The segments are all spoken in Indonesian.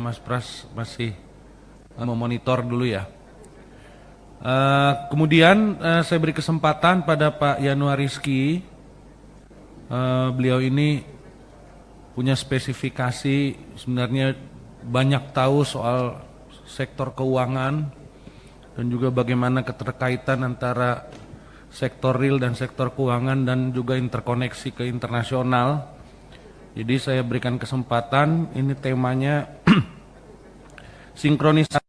Mas Pras masih memonitor dulu ya. Kemudian saya beri kesempatan pada Pak Yanuariski. Beliau ini punya spesifikasi, sebenarnya banyak tahu soal sektor keuangan dan juga bagaimana keterkaitan antara sektor real dan sektor keuangan dan juga interkoneksi ke internasional. Jadi saya berikan kesempatan, ini temanya sinkronisasi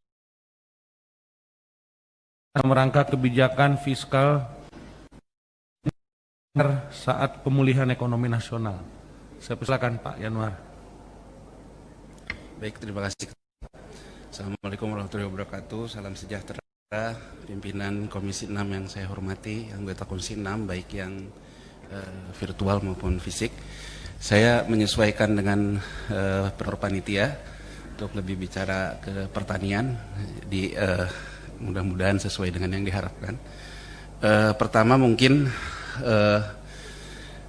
dalam rangka kebijakan fiskal saat pemulihan ekonomi nasional. Saya persilakan Pak Yanuar. Baik, terima kasih. Assalamualaikum warahmatullahi wabarakatuh. Salam sejahtera pimpinan Komisi 6 yang saya hormati, anggota Komisi 6 baik yang virtual maupun fisik. Saya menyesuaikan dengan panitia untuk lebih bicara ke pertanian, mudah-mudahan sesuai dengan yang diharapkan. Pertama mungkin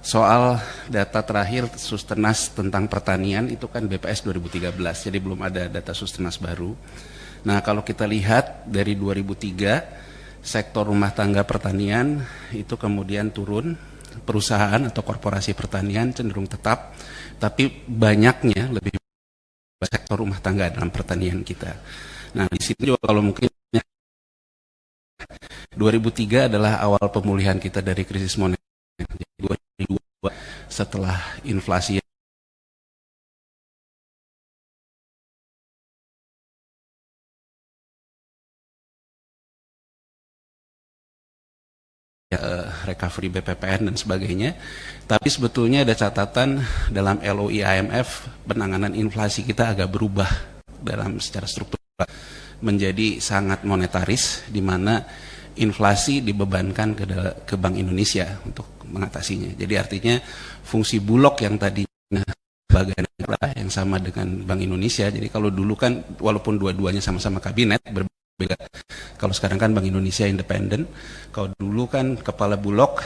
soal data terakhir Sustenas tentang pertanian itu kan BPS 2013, jadi belum ada data Sustenas baru. Nah, kalau kita lihat dari 2003 sektor rumah tangga pertanian itu kemudian turun, perusahaan atau korporasi pertanian cenderung tetap, tapi banyaknya lebih sektor rumah tangga dalam pertanian kita. Nah, di sini juga kalau mungkin 2003 adalah awal pemulihan kita dari krisis moneter. Jadi 2002 setelah inflasi recovery BPPN dan sebagainya. Tapi sebetulnya ada catatan dalam LOI IMF, penanganan inflasi kita agak berubah dalam secara struktural menjadi sangat monetaris, di mana inflasi dibebankan ke Bank Indonesia untuk mengatasinya. Jadi artinya fungsi Bulog yang tadinya sebagai negara yang sama dengan Bank Indonesia. Jadi kalau dulu kan walaupun dua-duanya sama-sama kabinet berbeda. Kalau sekarang kan Bank Indonesia independen. Kalau dulu kan kepala Bulog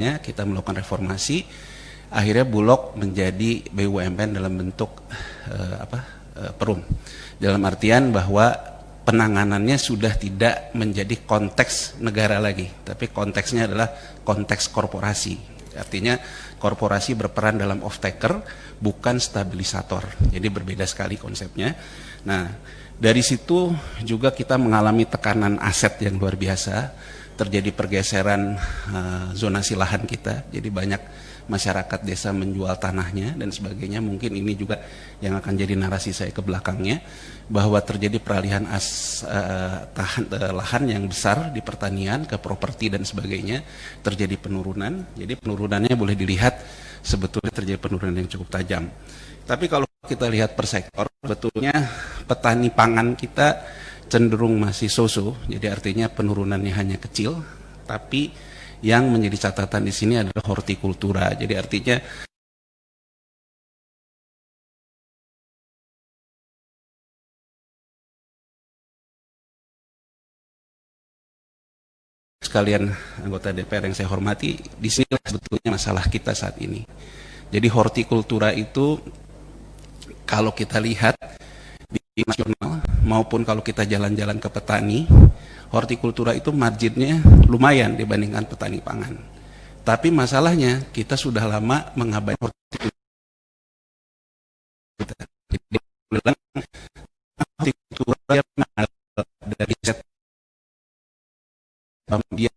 kita melakukan reformasi, akhirnya Bulog menjadi BUMN dalam bentuk perum. Dalam artian bahwa penanganannya sudah tidak menjadi konteks negara lagi, tapi konteksnya adalah konteks korporasi. Artinya korporasi berperan dalam off-taker, bukan stabilisator. Jadi berbeda sekali konsepnya. Nah, dari situ juga kita mengalami tekanan aset yang luar biasa. Terjadi pergeseran zonasi lahan kita, jadi banyak masyarakat desa menjual tanahnya dan sebagainya. Mungkin ini juga yang akan jadi narasi saya ke belakangnya, bahwa terjadi peralihan lahan yang besar di pertanian ke properti dan sebagainya, terjadi penurunan. Jadi penurunannya boleh dilihat sebetulnya terjadi penurunan yang cukup tajam. Tapi kalau kita lihat per sektor, sebetulnya petani pangan kita cenderung masih so-so, jadi artinya penurunannya hanya kecil, tapi yang menjadi catatan di sini adalah hortikultura. Jadi artinya sekalian anggota DPR yang saya hormati, di sini sebetulnya masalah kita saat ini. Jadi hortikultura itu kalau kita lihat di nasional maupun kalau kita jalan-jalan ke petani, hortikultura itu marginnya lumayan dibandingkan petani pangan. Tapi masalahnya kita sudah lama mengabaikan hortikultura. Jadi hortikultura dari set dia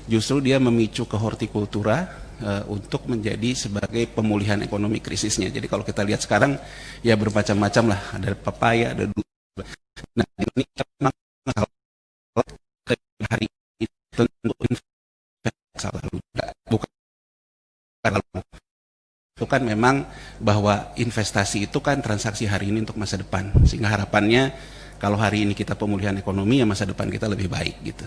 justru dia memicu ke hortikultura untuk menjadi sebagai pemulihan ekonomi krisisnya. Jadi kalau kita lihat sekarang ya bermacam-macam lah, ada pepaya, ada dulu. Nah, ini memang hari itu bukan itu kan memang bahwa investasi itu kan transaksi hari ini untuk masa depan, sehingga harapannya kalau hari ini kita pemulihan ekonomi ya masa depan kita lebih baik gitu.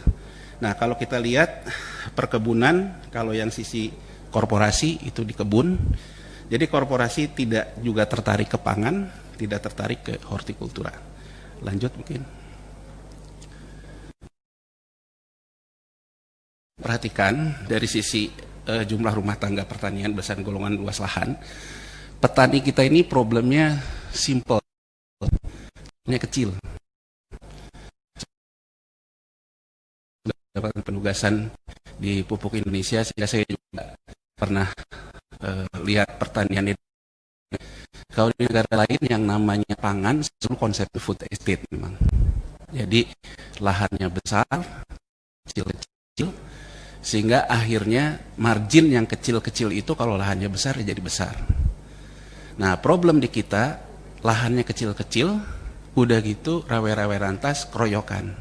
Nah, kalau kita lihat perkebunan, kalau yang sisi korporasi itu di kebun. Jadi korporasi tidak juga tertarik ke pangan, tidak tertarik ke hortikultura. Lanjut mungkin. Perhatikan dari sisi jumlah rumah tangga pertanian berdasarkan golongan luas lahan. Petani kita ini problemnya simple, kecil. Dapat penugasan di Pupuk Indonesia, sehingga saya juga pernah lihat pertanian itu. Kalau di negara lain yang namanya pangan, selalu konsep food estate memang. Jadi lahannya besar, kecil-kecil, sehingga akhirnya margin yang kecil-kecil itu kalau lahannya besar jadi besar. Nah, problem di kita, lahannya kecil-kecil, udah gitu rawe-rawe rantas, keroyokan.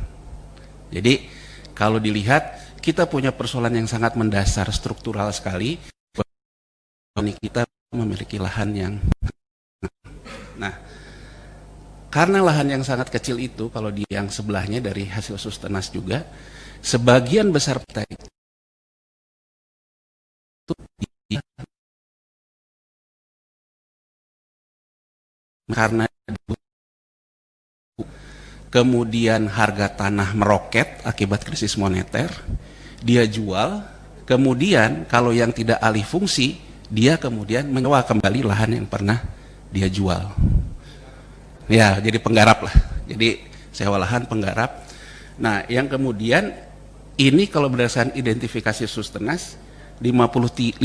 Jadi, kalau dilihat, kita punya persoalan yang sangat mendasar, struktural sekali. Kita memiliki lahan yang... Nah, karena lahan yang sangat kecil itu, kalau di yang sebelahnya dari hasil Sustenas juga, sebagian besar petani itu karena kemudian harga tanah meroket akibat krisis moneter, dia jual, kemudian kalau yang tidak alih fungsi, dia kemudian menyewa kembali lahan yang pernah dia jual. Ya, jadi penggarap lah. Jadi sewa lahan penggarap. Nah, yang kemudian ini kalau berdasarkan identifikasi Sustenas 55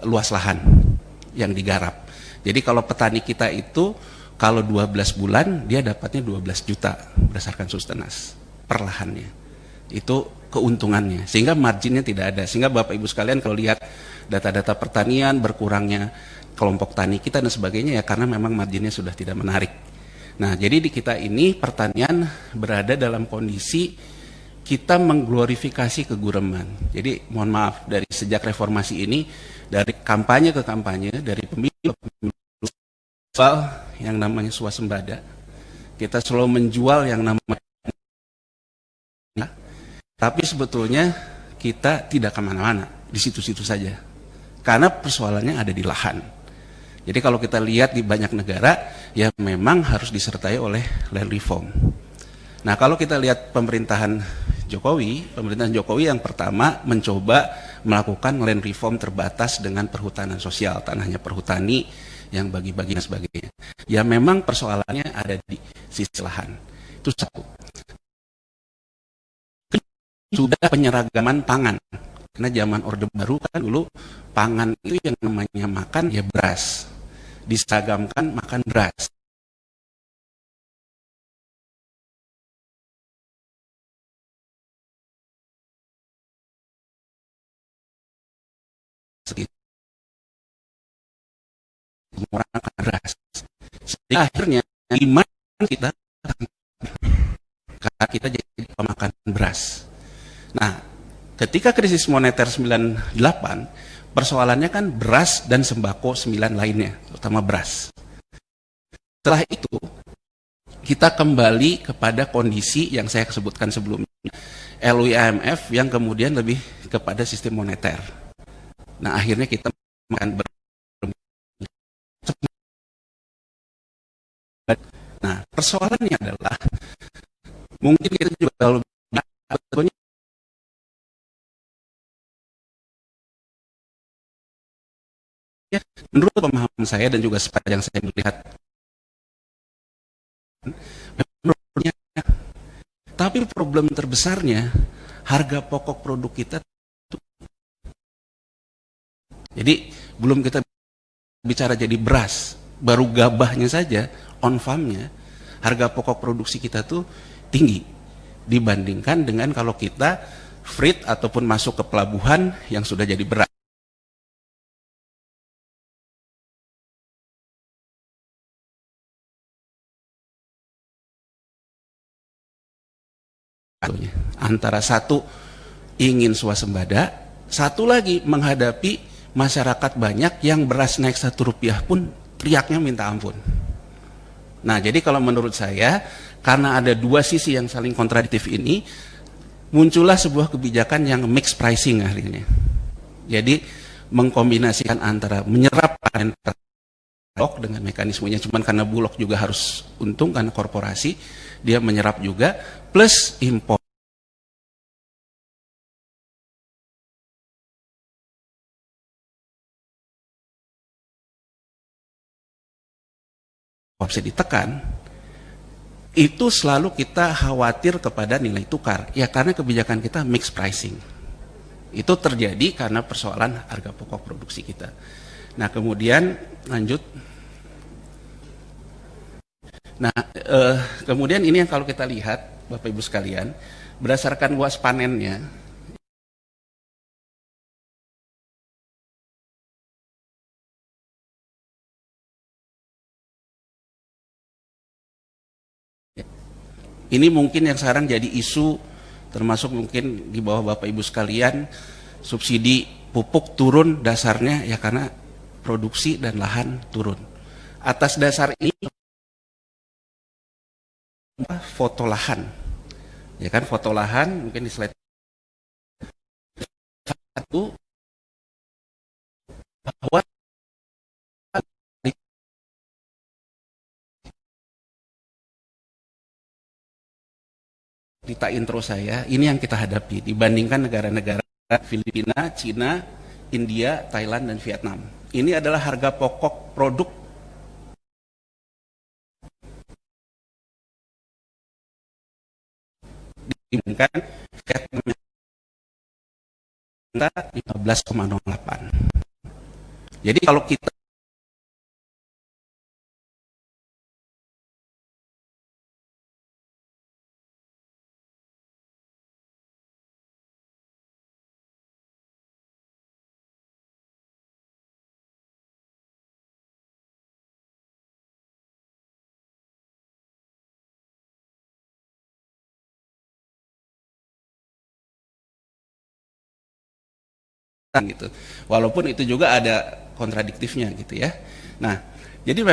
luas lahan yang digarap. Jadi kalau petani kita itu kalau 12 bulan dia dapatnya 12 juta berdasarkan Sustenas per lahannya. Itu keuntungannya. Sehingga marginnya tidak ada. Sehingga Bapak Ibu sekalian kalau lihat data-data pertanian, berkurangnya kelompok tani kita dan sebagainya ya karena memang marginnya sudah tidak menarik. Nah, jadi di kita ini pertanian berada dalam kondisi kita mengglorifikasi kegureman. Jadi mohon maaf, dari sejak reformasi ini, dari kampanye ke kampanye, dari pemilu ke pemilu, yang namanya swasembada, kita selalu menjual yang namanya, tapi sebetulnya kita tidak kemana-mana, di situ-situ saja. Karena persoalannya ada di lahan. Jadi kalau kita lihat di banyak negara, ya memang harus disertai oleh land reform. Nah, kalau kita lihat pemerintahan Jokowi yang pertama mencoba melakukan land reform terbatas dengan perhutanan sosial, tanahnya perhutani yang bagi-bagi dan sebagainya. Ya memang persoalannya ada di sisi lahan. Itu satu. Sudah penyeragaman pangan. Karena zaman Orde Baru kan dulu pangan itu yang namanya makan ya beras. Diseragamkan makan beras. Mengurangkan beras. Sehingga akhirnya iman kita karena kita jadi pemakan beras. Nah, ketika krisis moneter 98, persoalannya kan beras dan sembako 9 lainnya, terutama beras. Setelah itu, kita kembali kepada kondisi yang saya sebutkan sebelumnya, LUI-IMF yang kemudian lebih kepada sistem moneter. Nah, akhirnya kita makan beras. Nah, persoalannya adalah mungkin kita juga kalau sebetulnya ya, menurut pemahaman saya dan juga sepanjang saya melihat menurutnya, tapi problem terbesarnya harga pokok produk kita. Jadi belum kita bicara jadi beras, baru gabahnya saja on farmnya harga pokok produksi kita tuh tinggi dibandingkan dengan kalau kita freight ataupun masuk ke pelabuhan yang sudah jadi beras. Antara satu ingin swasembada, satu lagi menghadapi masyarakat banyak yang beras naik Rp1 pun teriaknya minta ampun. Nah, jadi kalau menurut saya, karena ada dua sisi yang saling kontradiktif ini, muncullah sebuah kebijakan yang mixed pricing akhirnya. Jadi mengkombinasikan antara menyerap Bulog dengan mekanismenya, cuman karena Bulog juga harus untung karena korporasi, dia menyerap juga, plus impor. Bisa ditekan, itu selalu kita khawatir kepada nilai tukar, ya karena kebijakan kita mixed pricing. Itu terjadi karena persoalan harga pokok produksi kita. Nah, kemudian lanjut. Nah, kemudian ini yang kalau kita lihat, Bapak Ibu sekalian, berdasarkan luas panennya, ini mungkin yang sekarang jadi isu, termasuk mungkin di bawah Bapak Ibu sekalian, subsidi pupuk turun dasarnya ya karena produksi dan lahan turun. Atas dasar ini foto lahan, ya kan, foto lahan mungkin di slide satu, bahwa cerita intro saya, ini yang kita hadapi dibandingkan negara-negara Filipina, Cina, India, Thailand, dan Vietnam. Ini adalah harga pokok produk dibandingkan Vietnam 15,08. Jadi kalau kita gitu, walaupun itu juga ada kontradiktifnya gitu ya. Nah, jadi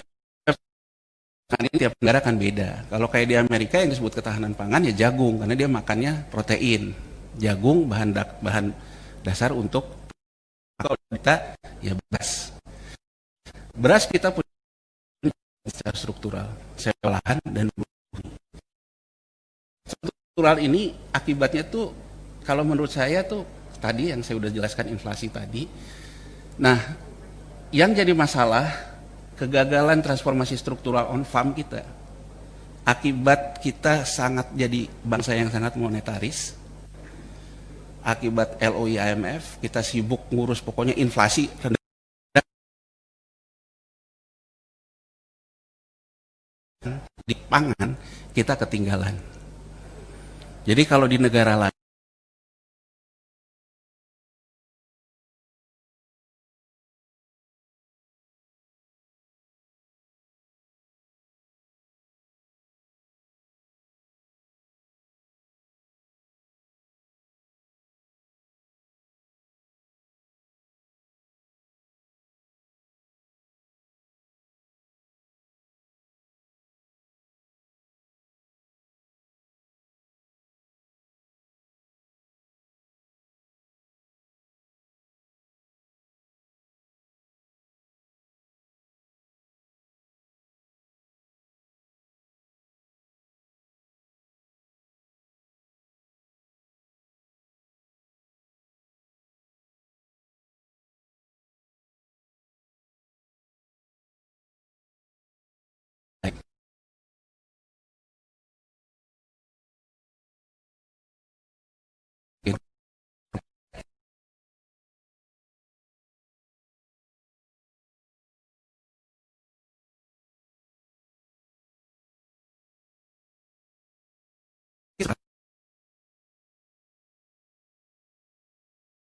ini tiap negara kan beda. Kalau kayak di Amerika yang disebut ketahanan pangan ya jagung, karena dia makannya protein. Jagung bahan dasar untuk, kalau kita ya beras. Beras kita punya secara struktural, secara lahan dan struktural ini akibatnya tuh kalau menurut saya tuh tadi yang saya sudah jelaskan inflasi tadi. Nah, yang jadi masalah kegagalan transformasi struktural on farm kita. Akibat kita sangat jadi bangsa yang sangat monetaris. Akibat LOI IMF, kita sibuk ngurus pokoknya inflasi di pangan, kita ketinggalan. Jadi kalau di negara lain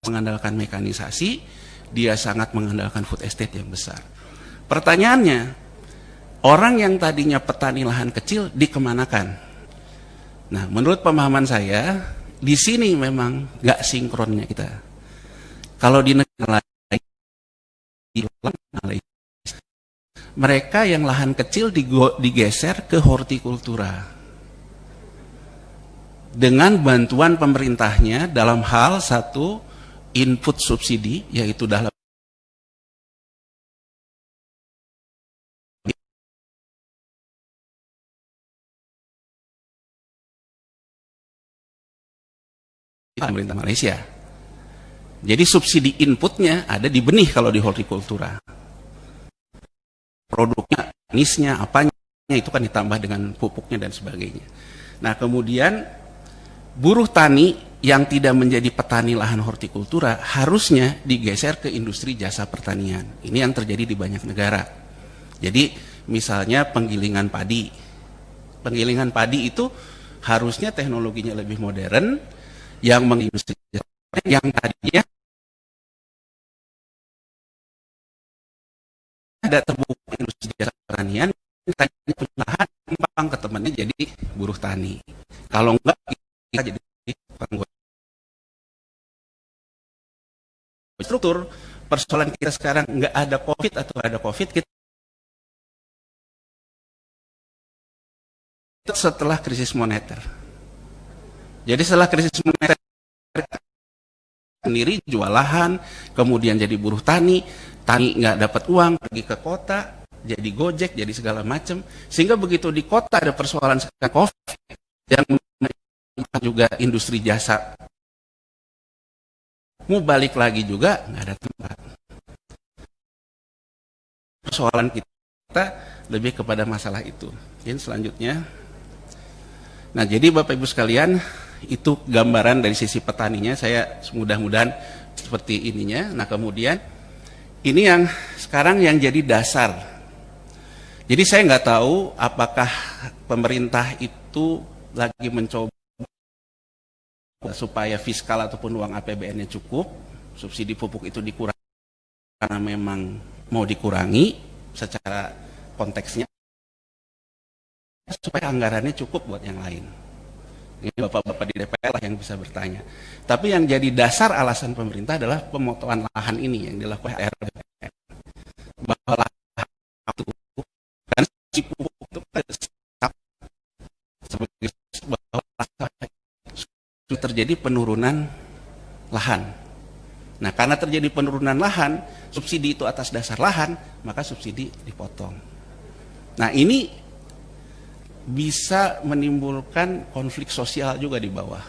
mengandalkan mekanisasi, dia sangat mengandalkan food estate yang besar. Pertanyaannya, orang yang tadinya petani lahan kecil dikemanakan? Nah, menurut pemahaman saya, di sini memang nggak sinkronnya kita. Kalau di negara lain, mereka yang lahan kecil digeser ke hortikultura dengan bantuan pemerintahnya dalam hal satu input subsidi, yaitu dalam pemerintah Malaysia. Jadi subsidi inputnya ada di benih kalau di hortikultura. Produknya, nisnya, apanya itu kan ditambah dengan pupuknya dan sebagainya. Nah, kemudian buruh tani yang tidak menjadi petani lahan hortikultura harusnya digeser ke industri jasa pertanian. Ini yang terjadi di banyak negara. Jadi misalnya penggilingan padi. Penggilingan padi itu harusnya teknologinya lebih modern, yang mengindustri yang tadinya ada terbuka industri jasa pertanian, tadinya punya lahan, gampang ke temannya jadi buruh tani. Kalau enggak kita jadi pengangguran. Struktur persoalan kita sekarang enggak ada COVID atau ada COVID, kita setelah krisis moneter. Jadi setelah krisis moneter sendiri jual lahan, kemudian jadi buruh tani, tani nggak dapat uang, pergi ke kota, jadi gojek, jadi segala macam. Sehingga begitu di kota ada persoalan sekarang COVID yang juga industri jasa, mau balik lagi juga nggak ada tempat. Persoalan kita lebih kepada masalah itu. Yang selanjutnya, nah jadi Bapak Ibu sekalian, itu gambaran dari sisi petaninya, saya mudah-mudahan seperti ininya. Nah kemudian ini yang sekarang yang jadi dasar. Jadi saya nggak tahu apakah pemerintah itu lagi mencoba supaya fiskal ataupun uang APBN-nya cukup, subsidi pupuk itu dikurangi karena memang mau dikurangi secara konteksnya supaya anggarannya cukup buat yang lain. Ini bapak-bapak di DPR lah yang bisa bertanya. Tapi yang jadi dasar alasan pemerintah adalah pemotongan lahan ini yang dilakukan RDPR. Bahwa lahan itu kan si pupuk itu sebagai bahwa sudah terjadi penurunan lahan. Nah, karena terjadi penurunan lahan, subsidi itu atas dasar lahan, maka subsidi dipotong. Nah, ini bisa menimbulkan konflik sosial juga di bawah.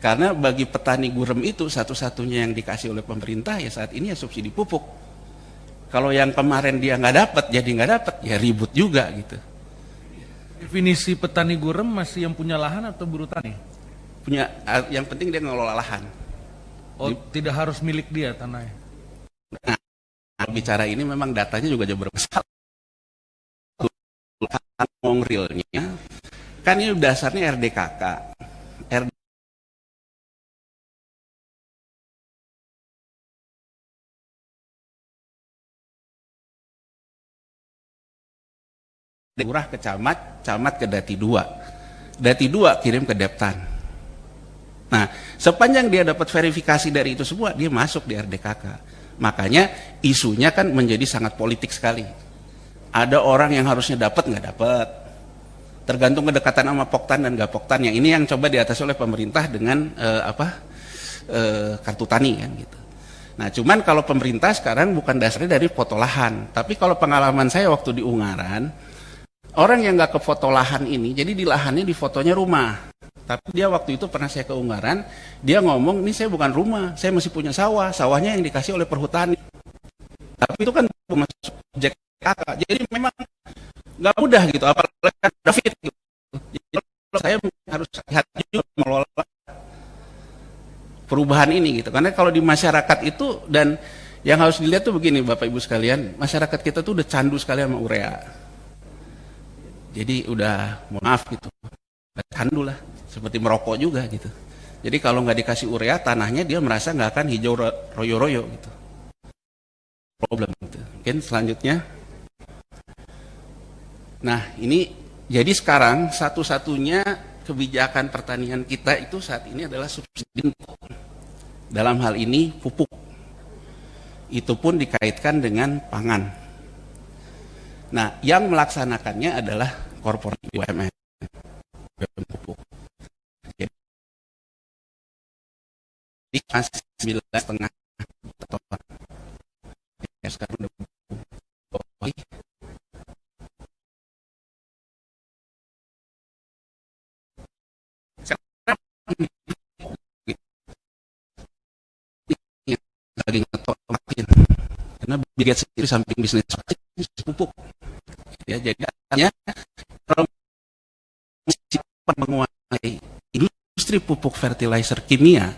Karena bagi petani gurem itu satu-satunya yang dikasih oleh pemerintah ya saat ini ya subsidi pupuk. Kalau yang kemarin dia nggak dapat, jadi nggak dapat, ya ribut juga gitu. Definisi petani gurem masih yang punya lahan atau buruh tani? Punya, yang penting dia ngelola lahan. Oh, tidak harus milik dia tanahnya. Nah, bicara ini memang datanya juga jauh bermasalah. Ngomong realnya kan ini dasarnya RDKK. Lurah ke camat, camat ke Dati 2. Dati 2 kirim ke Deptan. Nah, sepanjang dia dapat verifikasi dari itu semua, dia masuk di RDKK. Makanya isunya kan menjadi sangat politik sekali. Ada orang yang harusnya dapat nggak dapat, tergantung kedekatan sama Poktan dan nggak Poktan. Yang ini yang coba diatasi oleh pemerintah dengan kartu tani kan gitu. Nah, cuman kalau pemerintah sekarang bukan dasarnya dari foto lahan, tapi kalau pengalaman saya waktu di Ungaran, orang yang nggak ke foto lahan ini, jadi di lahannya di fotonya rumah. Tapi dia waktu itu pernah saya ke Ungaran, dia ngomong, ini saya bukan rumah, saya masih punya sawah, sawahnya yang dikasih oleh perhutani. Tapi itu kan masuk objek kakak, jadi memang nggak mudah gitu, apalagi kan David gitu. Jadi saya harus hati-hati juga mengelola perubahan ini gitu, karena kalau di masyarakat itu, dan yang harus dilihat tuh begini Bapak Ibu sekalian, masyarakat kita tuh udah candu sekali sama urea. Jadi udah, mohon maaf gitu, candu lah, seperti merokok juga gitu. Jadi kalau nggak dikasih urea, tanahnya dia merasa nggak akan hijau royo-royo gitu. Problem gitu. Mungkin selanjutnya. Nah, ini jadi sekarang satu-satunya kebijakan pertanian kita itu saat ini adalah subsidi input. Dalam hal ini pupuk. Itu pun dikaitkan dengan pangan. Nah, yang melaksanakannya adalah korporasi BUMN. Pupuk. Jadi masih 9,5 ton. Ya, sekarang udah lagi ngetok makin. Karena Bill Gates sendiri samping bisnis pupuk. Ya, jadi artinya kalau menguasai industri pupuk fertilizer kimia,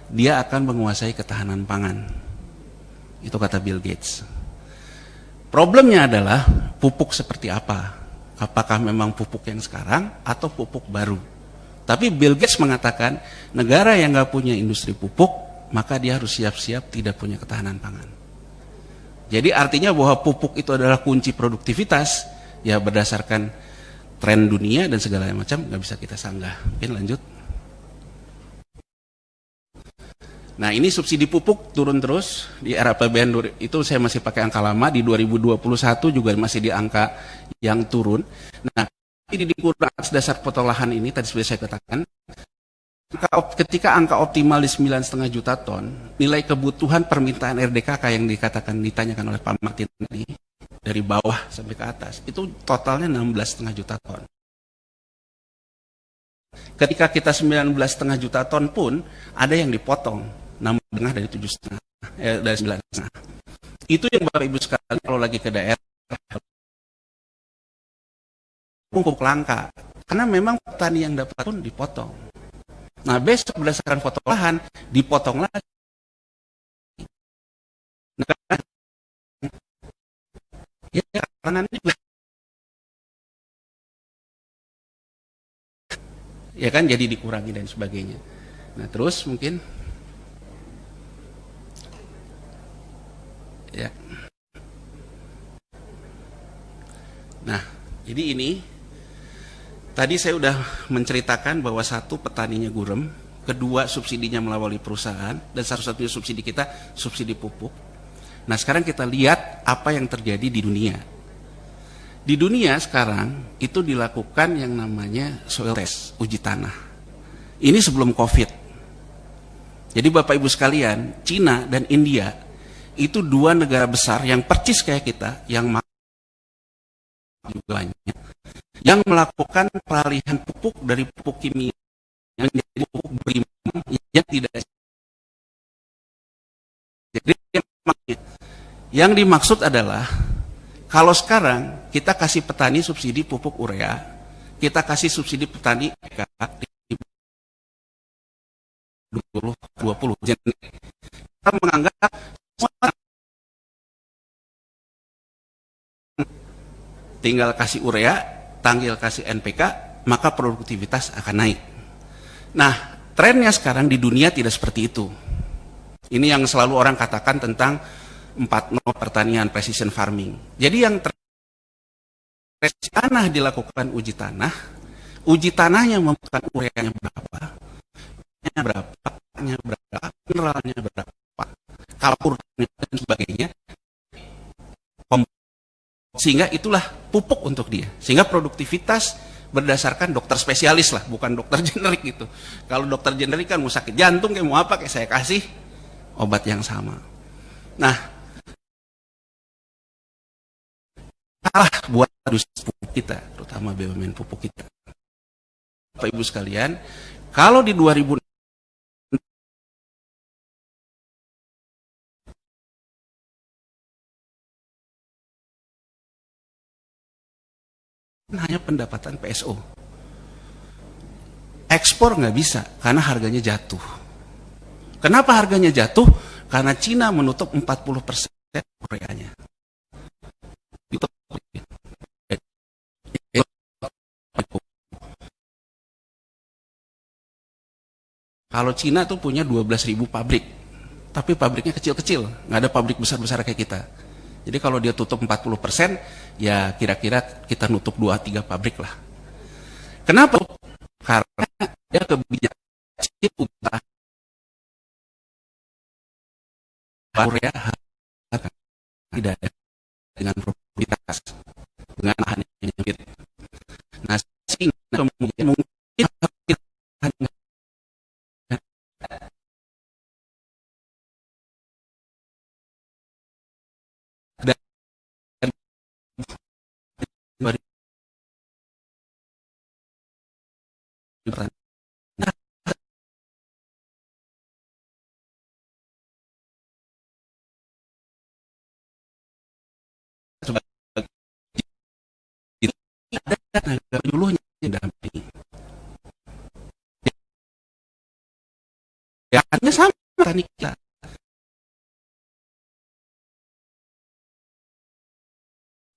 dia akan menguasai ketahanan pangan. Itu kata Bill Gates. Problemnya adalah pupuk seperti apa? Apakah memang pupuk yang sekarang atau pupuk baru? Tapi Bill Gates mengatakan negara yang nggak punya industri pupuk, maka dia harus siap-siap tidak punya ketahanan pangan. Jadi artinya bahwa pupuk itu adalah kunci produktivitas, ya berdasarkan tren dunia dan segala macam nggak bisa kita sanggah. Mungkin lanjut. Nah, ini subsidi pupuk turun terus di era APBN itu saya masih pakai angka lama, di 2021 juga masih di angka yang turun. Nah, di dikurang atas dasar pengolahan ini tadi sudah saya katakan, ketika angka optimal di 9,5 juta ton, nilai kebutuhan permintaan RDKK yang ditanyakan oleh Pak Martin tadi dari bawah sampai ke atas itu totalnya 16,5 juta ton. Ketika kita 19,5 juta ton pun ada yang dipotong. 6,5 dari 7,5 dari 9,5. Itu yang Bapak Ibu sekalian kalau lagi ke daerah pupuk langka karena memang petani yang dapat pun dipotong. Nah, besok berdasarkan foto lahan dipotong lagi. Nah, ya karena juga ya kan jadi dikurangi dan sebagainya. Nah, terus mungkin ya. Nah, jadi ini tadi saya sudah menceritakan bahwa satu petaninya gurem, kedua subsidinya melalui perusahaan, dan satu-satunya subsidi kita subsidi pupuk. Nah, sekarang kita lihat apa yang terjadi di dunia. Di dunia sekarang itu dilakukan yang namanya soil test, uji tanah. Ini sebelum COVID. Jadi Bapak Ibu sekalian, Cina dan India itu dua negara besar yang percis kayak kita, yang juga banyak, yang melakukan peralihan pupuk dari pupuk kimia menjadi pupuk berimbang yang tidak. Jadi yang dimaksud adalah kalau sekarang kita kasih petani subsidi pupuk urea, kita kasih subsidi petani di 2020. Kita menganggap tinggal kasih urea, tinggal kasih NPK, maka produktivitas akan naik. Nah, trennya sekarang di dunia tidak seperti itu. Ini yang selalu orang katakan tentang 4.0 pertanian, precision farming. Jadi yang tanah dilakukan uji tanahnya membutuhkan ureanya berapa, mineralnya berapa, kapurnya dan sebagainya, sehingga itulah pupuk untuk dia. Sehingga produktivitas berdasarkan dokter spesialis lah, bukan dokter generik gitu. Kalau dokter generik kan mau sakit jantung kayak mau apa kayak saya kasih obat yang sama. Nah, salah buat industri pupuk kita, terutama BUMN pupuk kita. Bapak Ibu sekalian, kalau di 2000 hanya pendapatan PSO. Ekspor nggak bisa karena harganya jatuh. Kenapa harganya jatuh? Karena Cina menutup 40% ureanya. Kalau Cina tuh punya 12.000 pabrik, tapi pabriknya kecil-kecil, nggak ada pabrik besar-besar kayak kita. Jadi kalau dia tutup 40%, ya kira-kira kita nutup 2-3 pabrik lah. Kenapa? Karena dia kebijakan utah urea tidak dengan produktivitas. kemudian mungkin tenaga penyuluhnya mendampingi. Ya, artinya sama petani kita.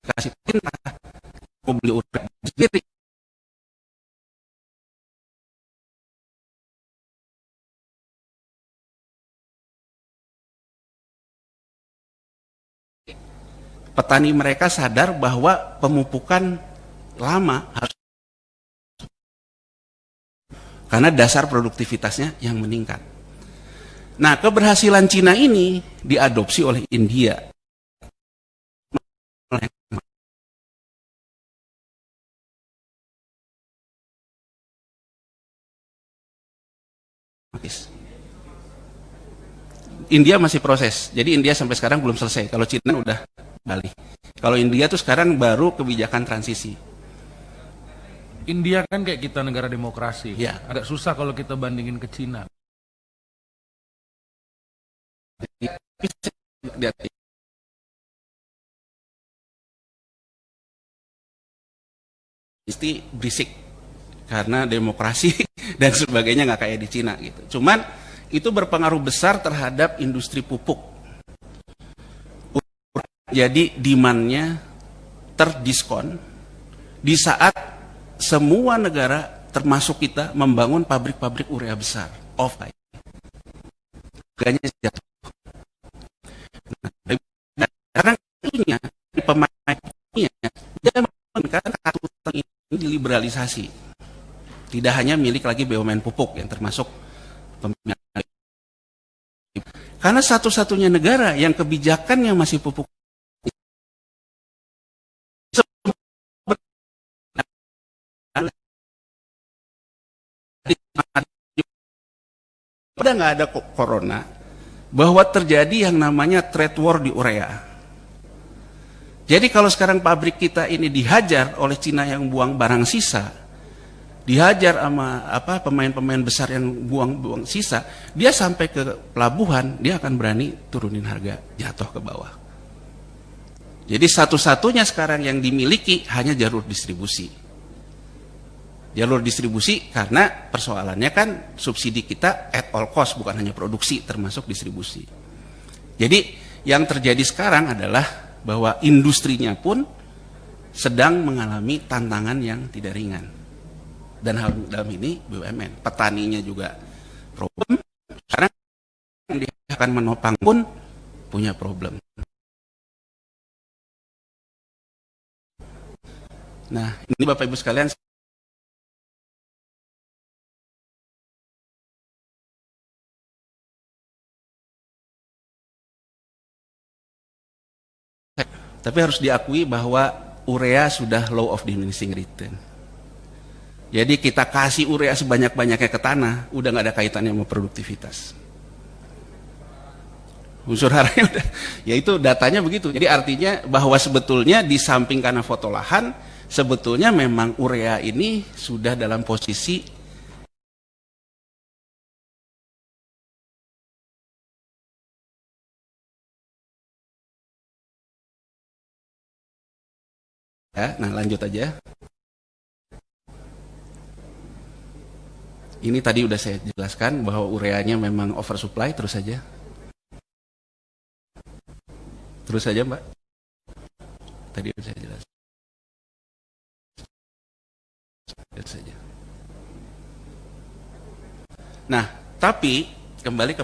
Kasih perintah, mau beli urea sendiri. Petani mereka sadar bahwa pemupukan lama harus, karena dasar produktivitasnya yang meningkat. Nah, keberhasilan Cina ini diadopsi oleh India. India masih proses, jadi India sampai sekarang belum selesai. Kalau Cina udah balik. Kalau India tuh sekarang baru kebijakan transisi. India kan kayak kita negara demokrasi. Ya. Agak susah kalau kita bandingin ke Cina. Pasti berisik karena demokrasi dan sebagainya nggak kayak di Cina gitu. Cuman itu berpengaruh besar terhadap industri pupuk. Jadi demand-nya terdiskon di saat semua negara termasuk kita membangun pabrik-pabrik urea besar offline. Harganya jatuh. Nah, karena itunya pemain dunia dia menginginkan kartu ini diliberalisasi. Tidak hanya milik lagi BUMN pupuk yang termasuk pembinaan. Karena satu-satunya negara yang kebijakannya masih pupuk udah nggak ada corona, bahwa terjadi yang namanya trade war di urea. Jadi kalau sekarang pabrik kita ini dihajar oleh Cina yang buang barang sisa, dihajar sama pemain-pemain besar yang buang-buang sisa, dia sampai ke pelabuhan, dia akan berani turunin harga, jatuh ke bawah. Jadi satu-satunya sekarang yang dimiliki hanya jalur distribusi. Jalur distribusi karena persoalannya kan subsidi kita at all cost, bukan hanya produksi termasuk distribusi. Jadi yang terjadi sekarang adalah bahwa industrinya pun sedang mengalami tantangan yang tidak ringan. Dan hal dalam ini BUMN, petaninya juga problem, karena yang dia akan menopang pun punya problem. Nah, ini Bapak Ibu sekalian, tapi harus diakui bahwa urea sudah law of diminishing return. Jadi kita kasih urea sebanyak-banyaknya ke tanah, udah nggak ada kaitannya sama produktivitas. Unsur haranya udah, ya itu datanya begitu. Jadi artinya bahwa sebetulnya di samping karena foto lahan, sebetulnya memang urea ini sudah dalam posisi ya. Nah, lanjut aja. Ini tadi udah saya jelaskan bahwa ureanya memang oversupply, terus saja. Terus saja, Mbak. Tadi udah saya jelaskan. Terus saja. Nah, tapi kembali ke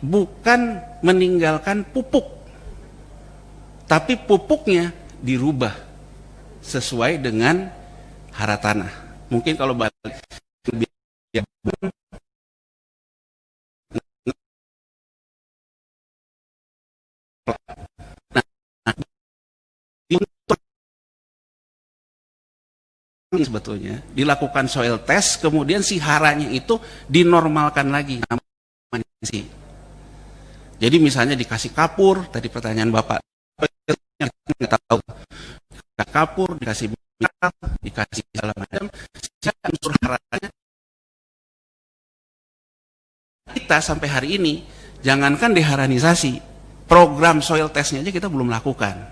bukan meninggalkan pupuk, tapi pupuknya dirubah sesuai dengan hara tanah. Mungkin kalau balik sebetulnya dilakukan soil test, kemudian si haranya itu dinormalkan lagi namanya sih. Jadi misalnya dikasih kapur, tadi pertanyaan Bapak, kita tahu kapur, dikasih mineral, dikasih segala macam, unsur haranya kita sampai hari ini, jangankan deharanisasi, program soil testnya aja kita belum lakukan.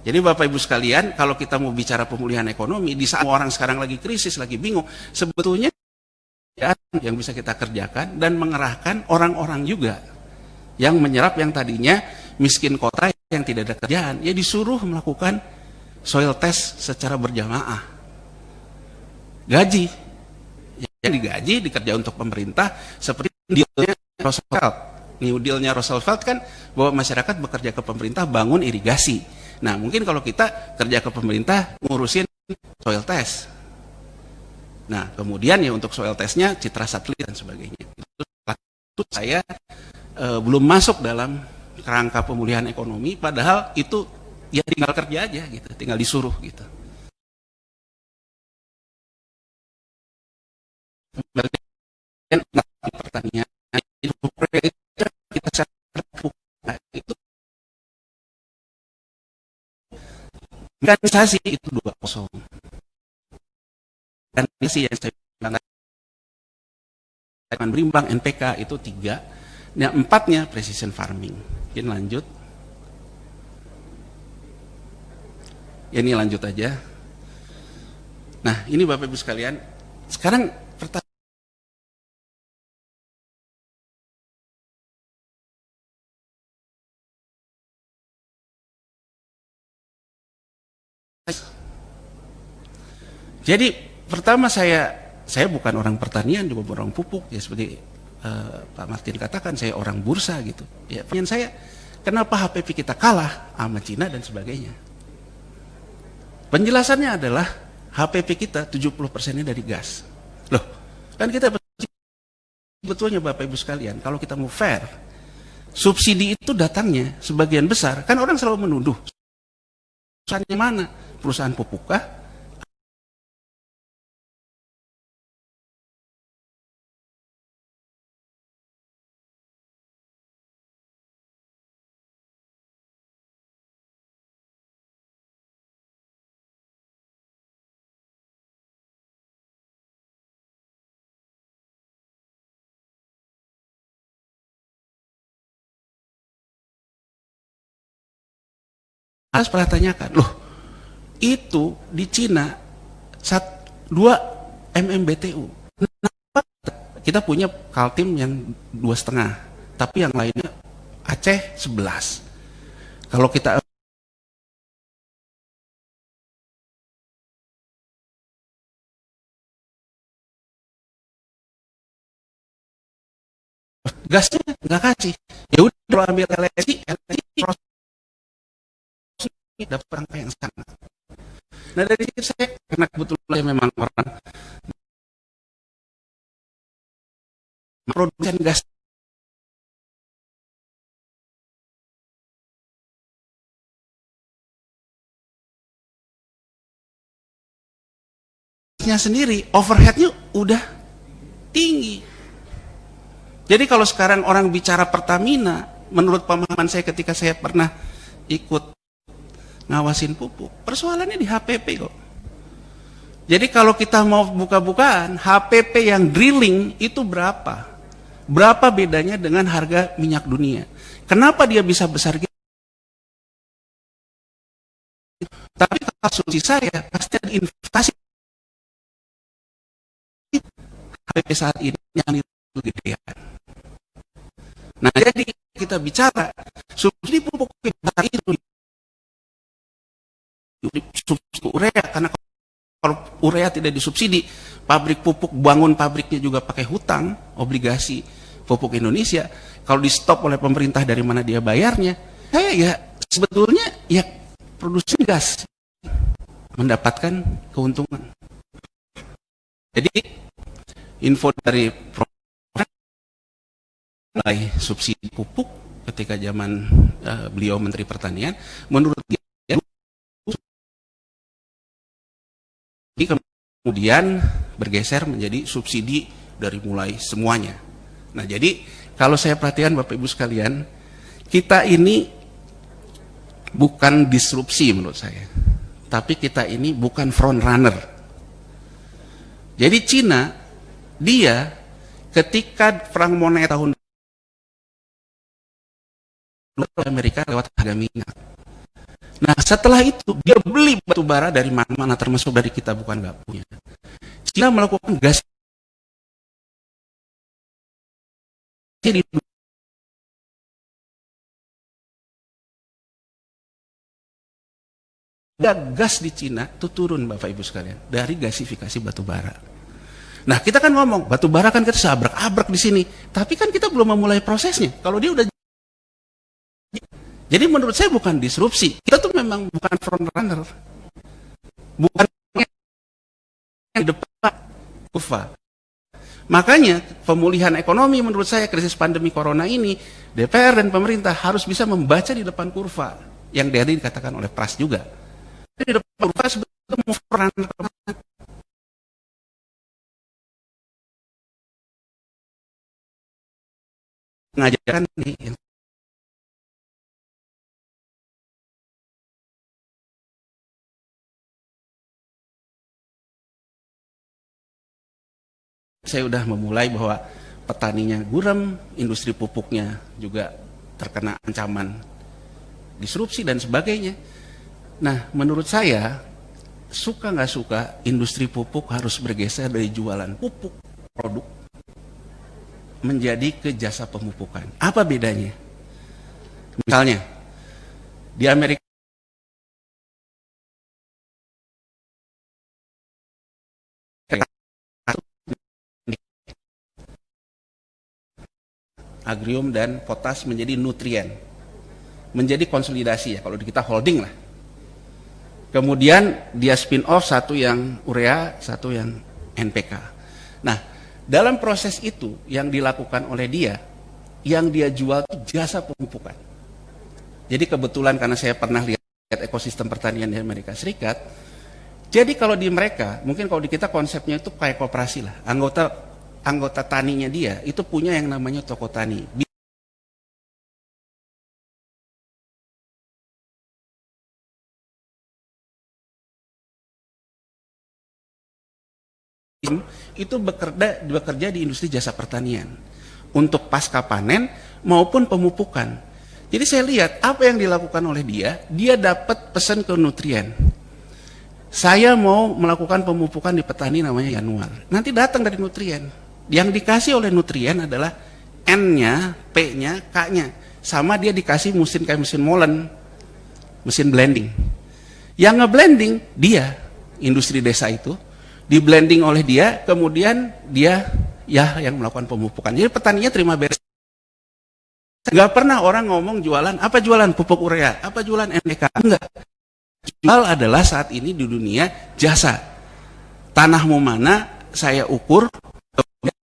Jadi Bapak Ibu sekalian, kalau kita mau bicara pemulihan ekonomi, di saat orang sekarang lagi krisis, lagi bingung, sebetulnya yang bisa kita kerjakan dan mengerahkan orang-orang juga yang menyerap yang tadinya miskin kota yang tidak ada kerjaan, ya disuruh melakukan soil test secara berjamaah. Gaji, ya digaji, dikerja untuk pemerintah, seperti dealnya Roosevelt. New Deal-nya Roosevelt kan bahwa masyarakat bekerja ke pemerintah bangun irigasi. Nah, mungkin kalau kita kerja ke pemerintah ngurusin soil test. Nah, kemudian ya untuk soil testnya citra satelit dan sebagainya. Itu saya belum masuk dalam kerangka pemulihan ekonomi, padahal itu ya tinggal kerja aja gitu, tinggal disuruh gitu. Pertanian kita itu organisasi itu 20. Organisasi yang saya bilang berimbang NPK itu 3. Nah, 4-nya precision farming. Mungkin lanjut. Ya, ini lanjut aja. Nah, ini Bapak Ibu sekalian. Sekarang pertanyaan. Jadi pertama saya bukan orang pertanian, juga bukan orang pupuk, ya seperti Pak Martin katakan, saya orang bursa gitu. Ya, pertanyaan saya, kenapa HPP kita kalah sama Cina dan sebagainya? Penjelasannya adalah HPP kita 70%-nya dari gas. Loh, kan kita betulnya Bapak Ibu sekalian, kalau kita mau fair, subsidi itu datangnya sebagian besar, kan orang selalu menuduh. Perusahaannya mana? Perusahaan pupuk kah? Harus pernah tanyakan, loh itu di Cina 2 MMBTU. Kenapa kita punya Kaltim yang 2,5, tapi yang lainnya Aceh 11. Kalau kita gasnya nggak kasih, ya udah kalau ambil LNG dapat angka yang sama. Nah, dari situ saya, karena kebetulan saya memang orang produsen gas, gasnya sendiri overheadnya udah tinggi. Jadi kalau sekarang orang bicara Pertamina, menurut pemahaman saya ketika saya pernah ikut ngawasin pupuk, persoalannya di HPP kok. Jadi kalau kita mau buka-bukaan, HPP yang drilling itu berapa? Berapa bedanya dengan harga minyak dunia? Kenapa dia bisa besar gitu? Tapi kalau asumsi saya, pasti ada investasi HPP saat ini yang itu gedean. Nah, jadi kita bicara subsidi pupuk itu subsidi urea, karena kalau urea tidak disubsidi, pabrik pupuk bangun pabriknya juga pakai hutang, obligasi pupuk Indonesia. Kalau di stop oleh pemerintah, dari mana dia bayarnya? Saya ya sebetulnya ya produsen gas mendapatkan keuntungan. Jadi info dari mulai subsidi pupuk ketika zaman beliau Menteri Pertanian, menurut dia kemudian bergeser menjadi subsidi dari mulai semuanya. Nah, jadi kalau saya perhatikan Bapak Ibu sekalian, kita ini bukan disrupsi menurut saya, tapi kita ini bukan front runner. Jadi Cina, dia ketika perang moneter tahun Amerika lewat harga minyak. Nah, setelah itu dia beli batu bara dari mana-mana, termasuk dari kita, bukan nggak punya. Cina melakukan gas di Cina itu turun Bapak Ibu sekalian dari gasifikasi batu bara. Nah, kita kan ngomong batu bara kan kita sabrak-abrak di sini, tapi kan kita belum memulai prosesnya. Kalau dia udah, jadi menurut saya bukan disrupsi. Kita tuh memang bukan front runner, bukan di depan kurva. Makanya pemulihan ekonomi menurut saya krisis pandemi corona ini, DPR dan pemerintah harus bisa membaca di depan kurva yang tadi dikatakan oleh Pras juga. Di depan kurva sebetulnya mau front runner. Mengajarkan di saya sudah memulai bahwa petaninya gurem, industri pupuknya juga terkena ancaman disrupsi dan sebagainya. Nah, menurut saya, suka nggak suka, industri pupuk harus bergeser dari jualan pupuk produk menjadi ke jasa pemupukan. Apa bedanya? Misalnya, di Amerika agrium dan potas menjadi nutrien, menjadi konsolidasi ya, kalau di kita holding lah. Kemudian dia spin off, satu yang urea, satu yang NPK. Nah, dalam proses itu yang dilakukan oleh dia, yang dia jual itu jasa pemupukan. Jadi kebetulan karena saya pernah lihat ekosistem pertanian di Amerika Serikat, jadi kalau di mereka, mungkin kalau di kita konsepnya itu kayak koperasi lah, anggota taninya dia itu punya yang namanya toko tani. Itu bekerja di industri jasa pertanian untuk pasca panen maupun pemupukan. Jadi saya lihat apa yang dilakukan oleh dia dapat pesan ke nutrien. Saya mau melakukan pemupukan di petani namanya Januar. Nanti datang dari nutrien. Yang dikasih oleh nutrien adalah N-nya, P-nya, K-nya. Sama dia dikasih mesin kayak mesin molen, mesin blending. Yang ngeblending dia, industri desa itu, di blending oleh dia, kemudian dia ya yang melakukan pemupukan. Jadi petaninya terima beres. Gak pernah orang ngomong jualan, apa jualan pupuk urea, apa jualan NPK, enggak. Jual adalah saat ini di dunia jasa. Tanahmu mana, saya ukur,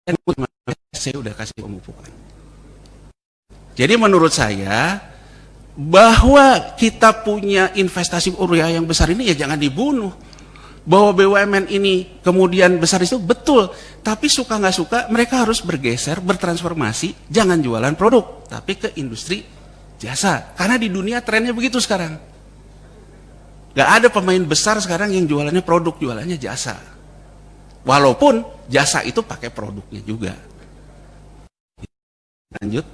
kemudian saya udah kasih pemupukan. Jadi menurut saya, bahwa kita punya investasi urea yang besar ini ya jangan dibunuh. Bahwa BUMN ini kemudian besar itu betul, tapi suka nggak suka mereka harus bergeser, bertransformasi, jangan jualan produk, tapi ke industri jasa. Karena di dunia trennya begitu sekarang. Nggak ada pemain besar sekarang yang jualannya produk, jualannya jasa. Walaupun jasa itu pakai produknya juga. Lanjut.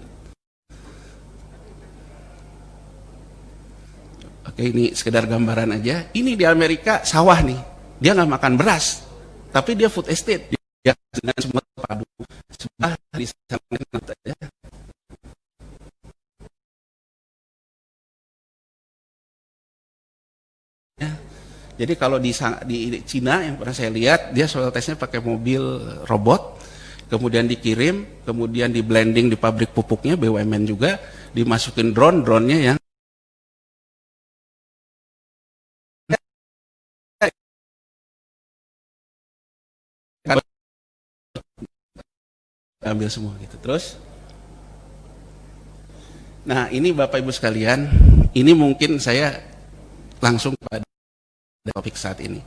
Oke, ini sekedar gambaran aja. Ini di Amerika sawah nih. Dia nggak makan beras, tapi dia food estate. Dia dengan semua padu. Sebelah di sana ya. Ya. Jadi kalau di Cina yang pernah saya lihat, dia soil testnya pakai mobil robot, kemudian dikirim, kemudian di blending di pabrik pupuknya BUMN juga, dimasukin drone-nya yang ambil semua gitu. Terus nah ini Bapak Ibu sekalian, ini mungkin saya langsung pada topik saat ini.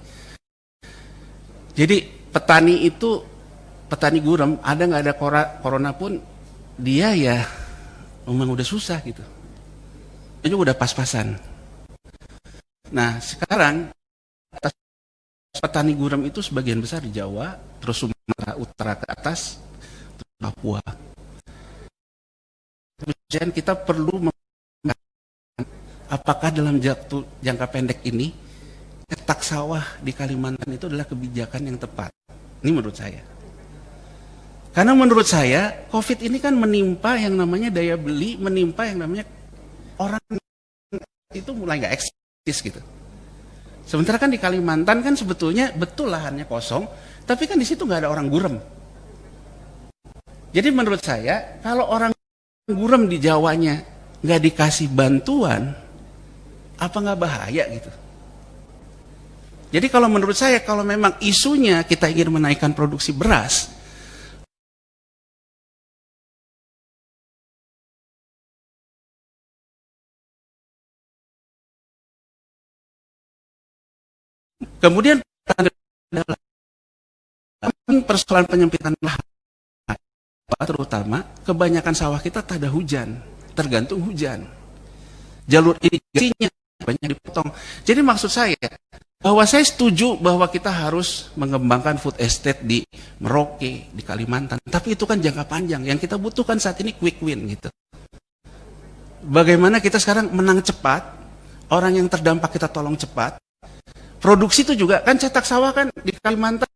Jadi petani gurem, ada nggak ada corona pun, dia ya memang udah susah gitu. Itu udah pas-pasan. Nah sekarang petani gurem itu sebagian besar di Jawa, terus Sumatera Utara ke atas, terus Papua. Kemudian kita perlu apakah dalam jangka pendek ini cetak sawah di Kalimantan itu adalah kebijakan yang tepat? Ini menurut saya. Karena menurut saya COVID ini kan menimpa yang namanya daya beli, menimpa yang namanya orang itu mulai nggak eksis gitu. Sementara kan di Kalimantan kan sebetulnya betul lahannya kosong, tapi kan di situ nggak ada orang gurem. Jadi menurut saya kalau orang gurem di Jawanya nggak dikasih bantuan, apa nggak bahaya gitu? Jadi kalau menurut saya, kalau memang isunya kita ingin menaikkan produksi beras, kemudian persoalan penyempitan lahan, terutama kebanyakan sawah kita tak ada hujan, tergantung hujan. Jalur irigasinya banyak dipotong. Jadi maksud saya bahwa saya setuju bahwa kita harus mengembangkan food estate di Merauke, di Kalimantan. Tapi itu kan jangka panjang. Yang kita butuhkan saat ini quick win gitu. Bagaimana kita sekarang menang cepat, orang yang terdampak kita tolong cepat. Produksi itu juga kan cetak sawah kan di Kalimantan,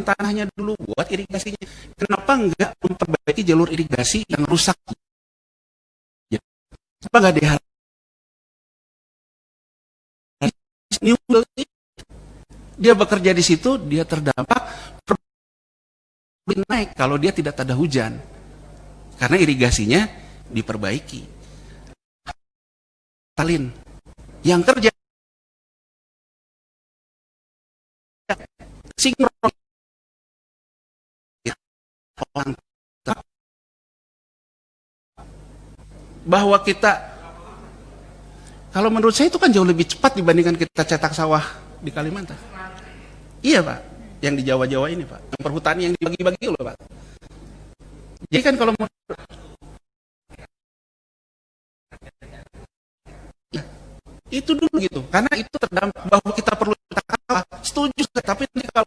tanahnya dulu buat irigasinya. Kenapa enggak memperbaiki jalur irigasi yang rusak? Kenapa enggak diharapkan? Dia bekerja di situ, dia terdampak, naik kalau dia tidak ada hujan, karena irigasinya diperbaiki. Talin yang kerja sinkron bahwa kita, kalau menurut saya itu kan jauh lebih cepat dibandingkan kita cetak sawah di Kalimantan. Iya Pak, yang di Jawa-Jawa ini Pak, yang perhutani yang dibagi-bagi loh Pak. Jadi kan kalau itu dulu gitu, karena itu terdampak bahwa kita perlu cetak sawah, setuju. Tapi ini kalau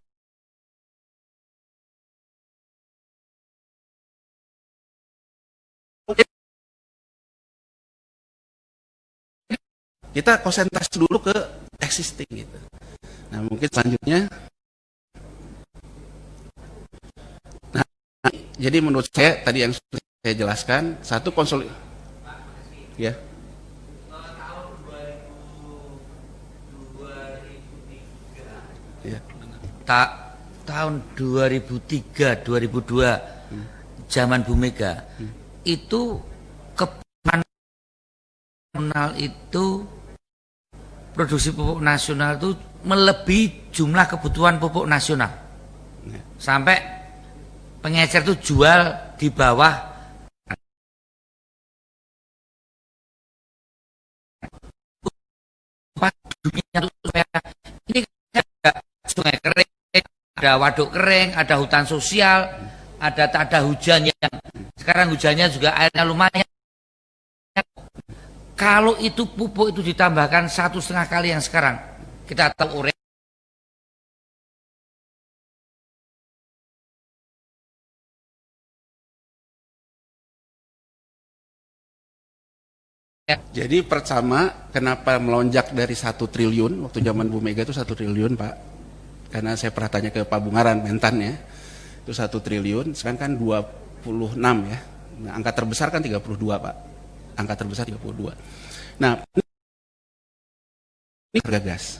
kita konsentrasi dulu ke existing gitu. Nah mungkin selanjutnya, nah jadi menurut saya tadi yang saya jelaskan, satu konsolidasi ya. Ya. Tahun 2003, 2002 zaman Bu Mega itu nasional itu produksi pupuk nasional itu melebihi jumlah kebutuhan pupuk nasional. Sampai pengecer itu jual di bawah ini ada sungai kering, ada waduk kering, ada hutan sosial, ada tak ada hujan yang sekarang hujannya juga airnya lumayan. Kalau itu pupuk itu ditambahkan 1,5 kali yang sekarang, kita tahu urea. Jadi pertama, kenapa melonjak dari 1 triliun, waktu zaman Bu Mega itu 1 triliun Pak. Karena saya pernah tanya ke Pak Bungaran, Mentan ya, itu 1 triliun, sekarang kan 26 ya. Nah, angka terbesar kan 32 Pak. Angka terbesar 32. Nah, ini harga gas.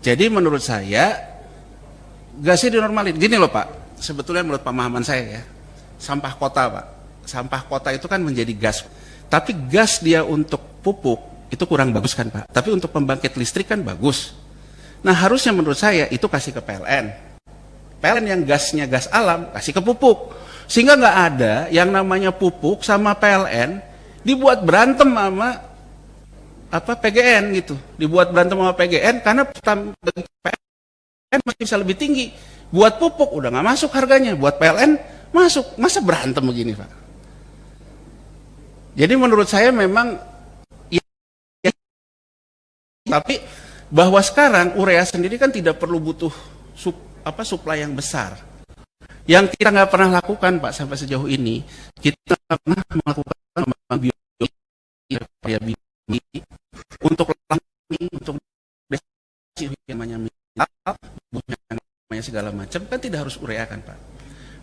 Jadi menurut saya gasnya dinormalin. Gini loh Pak, sebetulnya menurut pemahaman saya ya, sampah kota Pak, sampah kota itu kan menjadi gas. Tapi gas dia untuk pupuk itu kurang bagus kan Pak. Tapi untuk pembangkit listrik kan bagus. Nah harusnya menurut saya itu kasih ke PLN. PLN yang gasnya gas alam kasih ke pupuk. Sehingga nggak ada yang namanya pupuk sama PLN dibuat berantem sama PGN gitu. Dibuat berantem sama PGN karena masih bisa lebih tinggi. Buat pupuk udah nggak masuk harganya, buat PLN masuk. Masa berantem begini, Pak? Jadi menurut saya memang ya, tapi bahwa sekarang urea sendiri kan tidak perlu butuh suplai yang besar. Yang kita nggak pernah lakukan, Pak, sampai sejauh ini, kita nggak pernah melakukan biologi untuk untuk namanya segala macam kan tidak harus urea kan, Pak.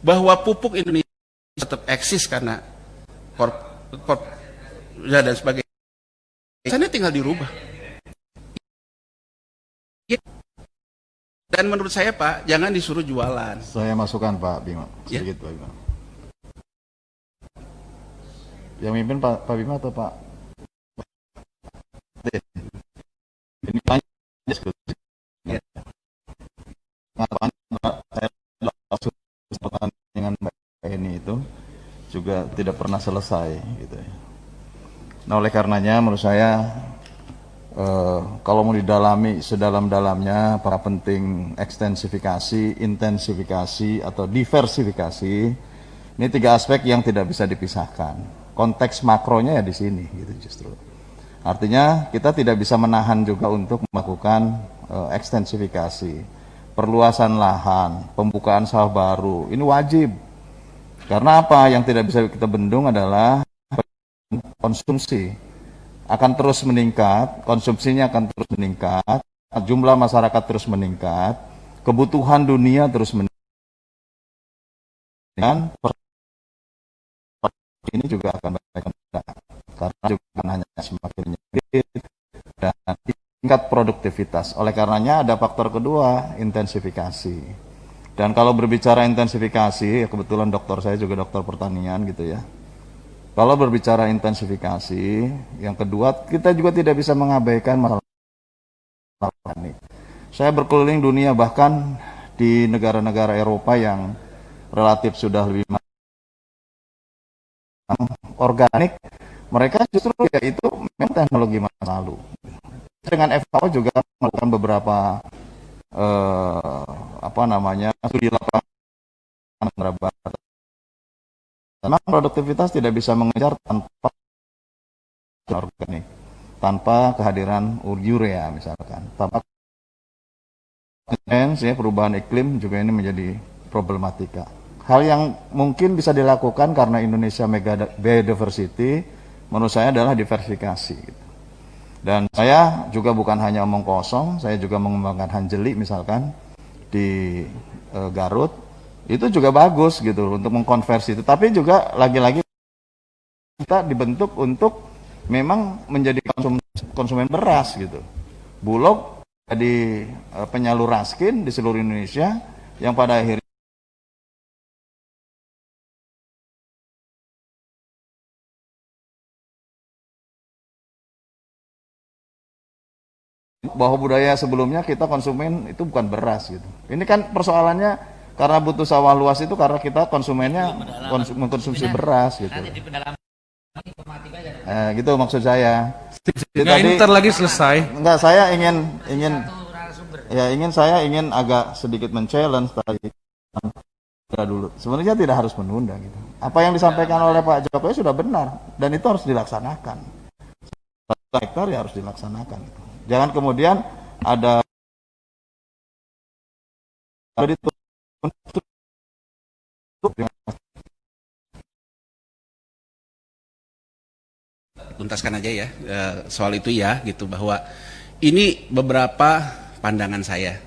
Bahwa pupuk Indonesia tetap eksis karena ya, dan sebagainya. Sana tinggal dirubah. Dan menurut saya, Pak, jangan disuruh jualan. Saya masukkan Pak Bima, sedikit Pak Bima. Yang mimpin Pak Bima atau Pak? Ini banyak diskusi. Ya. Saya dengan Mbak Eni itu juga tidak pernah selesai gitu ya. Nah, oleh karenanya menurut saya kalau mau didalami sedalam-dalamnya, para penting ekstensifikasi, intensifikasi, atau diversifikasi, ini 3 aspek yang tidak bisa dipisahkan. Konteks makronya ya di sini, gitu justru. Artinya kita tidak bisa menahan juga untuk melakukan ekstensifikasi, perluasan lahan, pembukaan sawah baru, ini wajib. Karena apa? Yang tidak bisa kita bendung adalah konsumsi. Akan terus meningkat, konsumsinya akan terus meningkat, jumlah masyarakat terus meningkat, kebutuhan dunia terus meningkat, dan ini juga akan meningkat, karena juga hanya semakin menyempit dan tingkat produktivitas. Oleh karenanya ada faktor kedua, intensifikasi. Dan kalau berbicara intensifikasi, ya kebetulan dokter saya juga dokter pertanian gitu ya. Kalau berbicara intensifikasi, yang kedua kita juga tidak bisa mengabaikan masalah ini. Saya berkeliling dunia, bahkan di negara-negara Eropa yang relatif sudah lebih organik, mereka justru ya itu memang teknologi masa lalu. Dengan FAO juga melakukan beberapa studi lapangan. Memang produktivitas tidak bisa mengejar tanpa organik, tanpa kehadiran urea misalkan, tanpa perubahan iklim juga ini menjadi problematika. Hal yang mungkin bisa dilakukan karena Indonesia mega biodiversity, menurut saya adalah diversifikasi. Dan saya juga bukan hanya omong kosong, saya juga mengembangkan hanjeli misalkan di Garut. Itu juga bagus gitu untuk mengkonversi itu, tapi juga lagi-lagi kita dibentuk untuk memang menjadi konsumen beras gitu. Bulog jadi penyalur raskin di seluruh Indonesia yang pada akhirnya bahwa budaya sebelumnya kita konsumen itu bukan beras gitu. Ini kan persoalannya karena butuh sawah luas itu karena kita konsumennya mengkonsumsi beras gitu. Gitu maksud saya. Nggak, ini ntar lagi selesai. Enggak, saya ingin agak sedikit men-challenge tadi. Dulu. Sebenarnya tidak harus menunda gitu. Apa yang disampaikan oleh Pak Jokowi sudah benar dan itu harus dilaksanakan. 1 hektar ya harus dilaksanakan. Jangan kemudian ada tuntaskan aja ya soal itu ya gitu, bahwa ini beberapa pandangan saya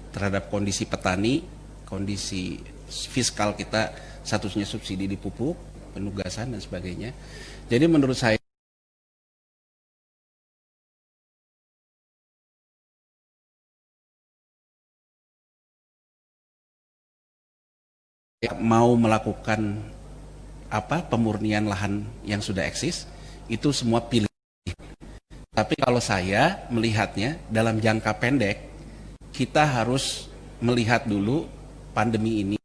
terhadap kondisi petani, kondisi fiskal kita, statusnya subsidi di pupuk, penugasan dan sebagainya. Jadi menurut saya mau melakukan pemurnian lahan yang sudah eksis, itu semua pilih. Tapi kalau saya melihatnya dalam jangka pendek, kita harus melihat dulu pandemi ini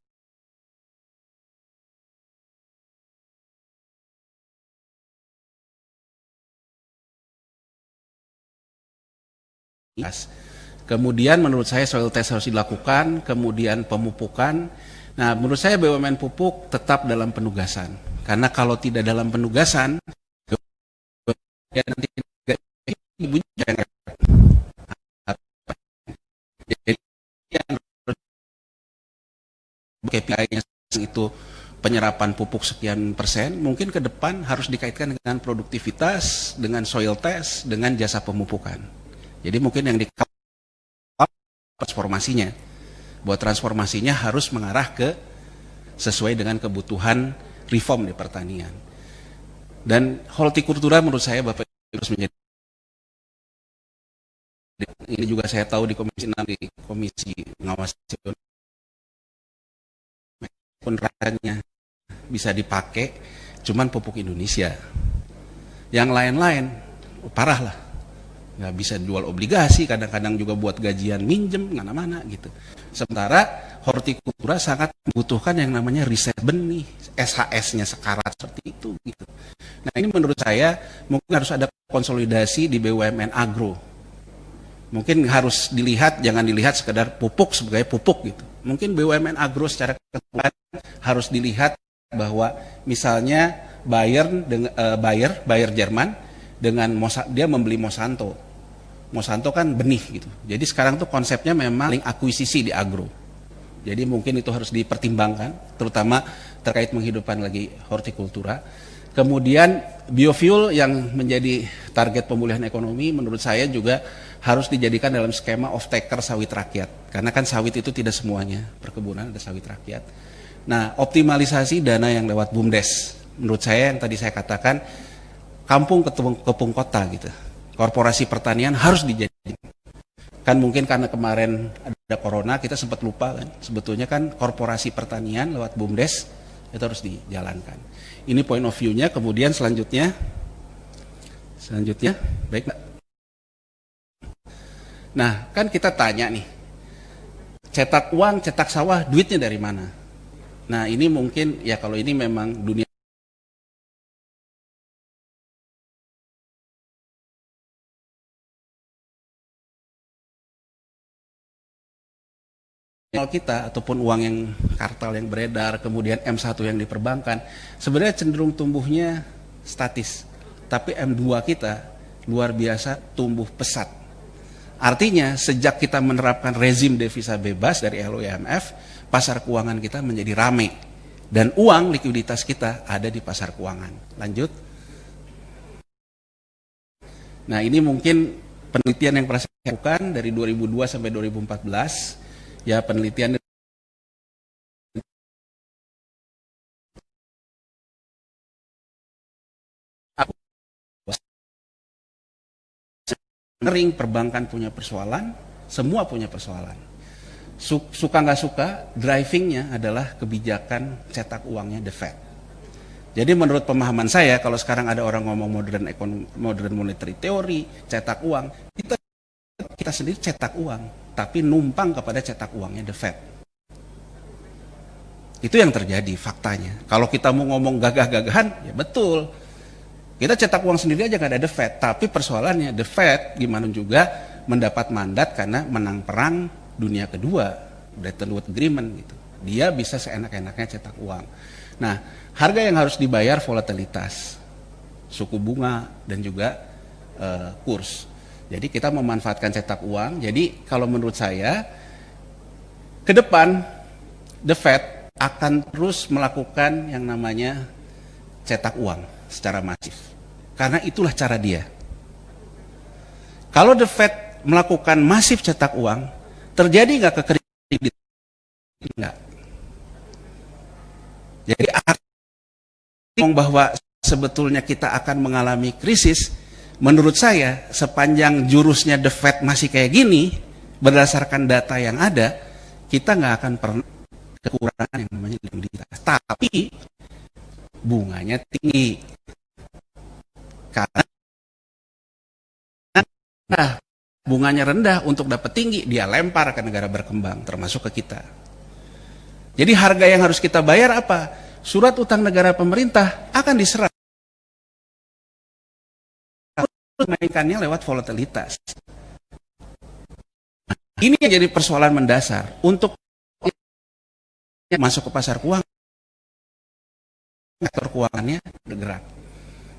Kemudian menurut saya soil test harus dilakukan, kemudian pemupukan. Nah, menurut saya BUMN pupuk tetap dalam penugasan. Karena kalau tidak dalam penugasan, ya nanti ibu jangan. Jadi yang KPI-nya itu penyerapan pupuk sekian persen, mungkin ke depan harus dikaitkan dengan produktivitas, dengan soil test, dengan jasa pemupukan. Jadi mungkin yang di transformasinya, buat transformasinya harus mengarah ke sesuai dengan kebutuhan reform di pertanian. Dan hortikultura menurut saya Bapak Ibu harus menjadi, ini juga saya tahu di Komisi 6, di Komisi Pengawas penerangannya bisa dipakai, cuman pupuk Indonesia. Yang lain-lain parah lah, nggak bisa jual obligasi, kadang-kadang juga buat gajian minjem mana-mana gitu. Sementara hortikultura sangat membutuhkan yang namanya riset benih, SHS-nya sekarat seperti itu gitu. Nah ini menurut saya mungkin harus ada konsolidasi di BUMN agro. Mungkin harus dilihat, jangan dilihat sekedar pupuk sebagai pupuk gitu. Mungkin BUMN agro secara keseluruhan harus dilihat bahwa misalnya Bayer Jerman dengan dia membeli Monsanto. Monsanto kan benih gitu. Jadi sekarang tuh konsepnya memang link akuisisi di agro. Jadi mungkin itu harus dipertimbangkan, terutama terkait menghidupkan lagi hortikultura. Kemudian biofuel yang menjadi target pemulihan ekonomi menurut saya juga harus dijadikan dalam skema off-taker sawit rakyat. Karena kan sawit itu tidak semuanya, perkebunan ada sawit rakyat. Nah, optimalisasi dana yang lewat BUMDes. Menurut saya yang tadi saya katakan, kampung kepung kota gitu. Korporasi pertanian harus dijadikan. Kan mungkin karena kemarin ada corona, kita sempat lupa kan. Sebetulnya kan korporasi pertanian lewat BUMDes itu harus dijalankan. Ini point of view-nya. Kemudian selanjutnya, baik Mbak. Nah, kan kita tanya nih, cetak uang, cetak sawah, duitnya dari mana? Nah, ini mungkin ya kalau ini memang dunia kita ataupun uang yang kartal yang beredar, kemudian M1 yang diperbankan, sebenarnya cenderung tumbuhnya statis. Tapi M2 kita luar biasa tumbuh pesat. Artinya sejak kita menerapkan rezim devisa bebas dari LOIMF, pasar keuangan kita menjadi ramai. Dan uang likuiditas kita ada di pasar keuangan. Lanjut. Nah ini mungkin penelitian yang pernah saya lakukan dari 2002 sampai 2014. Ya penelitian kering, perbankan punya persoalan, semua punya persoalan. Suka nggak suka, drivingnya adalah kebijakan cetak uangnya The Fed. Jadi menurut pemahaman saya, kalau sekarang ada orang ngomong modern monetary theory, cetak uang, kita sendiri cetak uang, tapi numpang kepada cetak uangnya The Fed. Itu yang terjadi faktanya. Kalau kita mau ngomong gagah-gagahan, ya betul. Kita cetak uang sendiri aja nggak ada The Fed, tapi persoalannya The Fed gimana juga mendapat mandat karena menang perang dunia kedua, Bretton Woods Agreement gitu. Dia bisa seenak-enaknya cetak uang. Nah, harga yang harus dibayar volatilitas, suku bunga dan juga kurs. Jadi kita memanfaatkan cetak uang. Jadi kalau menurut saya ke depan The Fed akan terus melakukan yang namanya cetak uang secara masif. Karena itulah cara dia. Kalau The Fed melakukan masif cetak uang, terjadi nggak kekredit? Enggak. Jadi artinya bahwa sebetulnya kita akan mengalami krisis, menurut saya sepanjang jurusnya The Fed masih kayak gini, berdasarkan data yang ada, kita nggak akan pernah kekurangan yang namanya likuiditas. Tapi bunganya tinggi. Karena bunganya rendah, untuk dapat tinggi dia lempar ke negara berkembang termasuk ke kita. Jadi harga yang harus kita bayar apa? Surat utang negara pemerintah akan diserap, mainkannya lewat volatilitas. Ini yang jadi persoalan mendasar untuk masuk ke pasar keuangan, sektor keuangannya bergerak.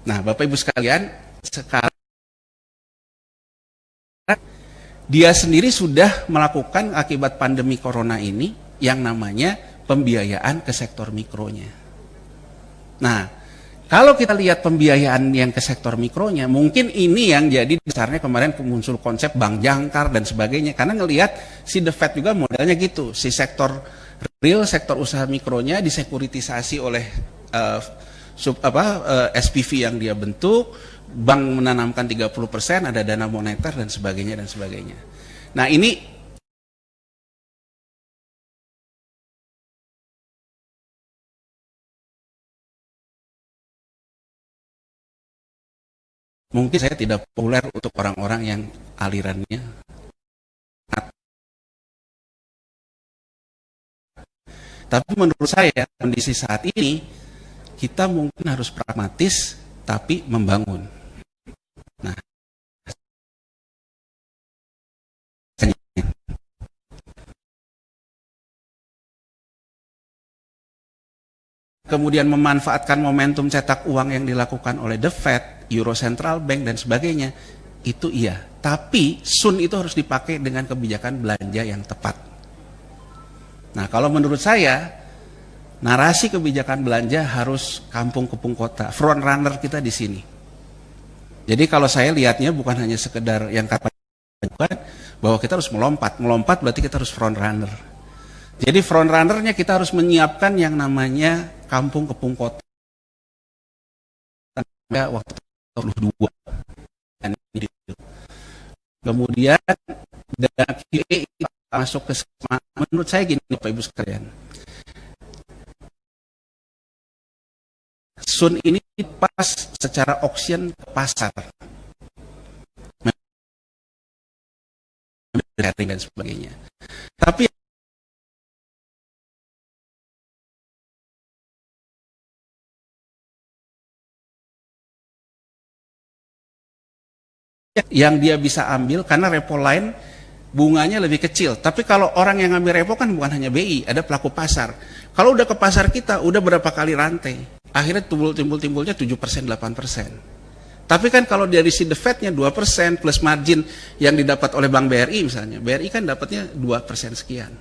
Nah, Bapak Ibu sekalian, sekarang dia sendiri sudah melakukan akibat pandemi corona ini yang namanya pembiayaan ke sektor mikronya. Nah, kalau kita lihat pembiayaan yang ke sektor mikronya, mungkin ini yang jadi dasarnya kemarin muncul konsep bank jangkar dan sebagainya. Karena ngelihat si The Fed juga modelnya gitu, si sektor real, sektor usaha mikronya disekuritisasi oleh SPV yang dia bentuk, bank menanamkan 30%, ada dana moneter dan sebagainya dan sebagainya. Nah, ini mungkin saya tidak populer untuk orang-orang yang alirannya, tapi menurut saya kondisi saat ini kita mungkin harus pragmatis tapi membangun. Nah, kemudian memanfaatkan momentum cetak uang yang dilakukan oleh The Fed, Euro Central Bank dan sebagainya, itu iya. Tapi soon itu harus dipakai dengan kebijakan belanja yang tepat. Nah, kalau menurut saya, narasi kebijakan belanja harus kampung kepung kota. Front runner kita di sini. Jadi kalau saya lihatnya bukan hanya sekedar yang kata bahwa kita harus melompat. Melompat berarti kita harus front runner. Jadi front runnernya kita harus menyiapkan yang namanya kampung kepung kota. Waktu 22. Kemudian dana QE masuk ke menurut saya gini Bapak Ibu sekalian. Sun ini pas secara auction ke pasar. Dan sebagainya. Tapi yang dia bisa ambil karena repo line bunganya lebih kecil. Tapi kalau orang yang ngambil repo kan bukan hanya BI, ada pelaku pasar. Kalau udah ke pasar kita, udah berapa kali rantai, akhirnya timbulnya 7%, 8%. Tapi kan kalau dari si The Fed-nya 2% plus margin yang didapat oleh Bank BRI misalnya, BRI kan dapatnya 2% sekian.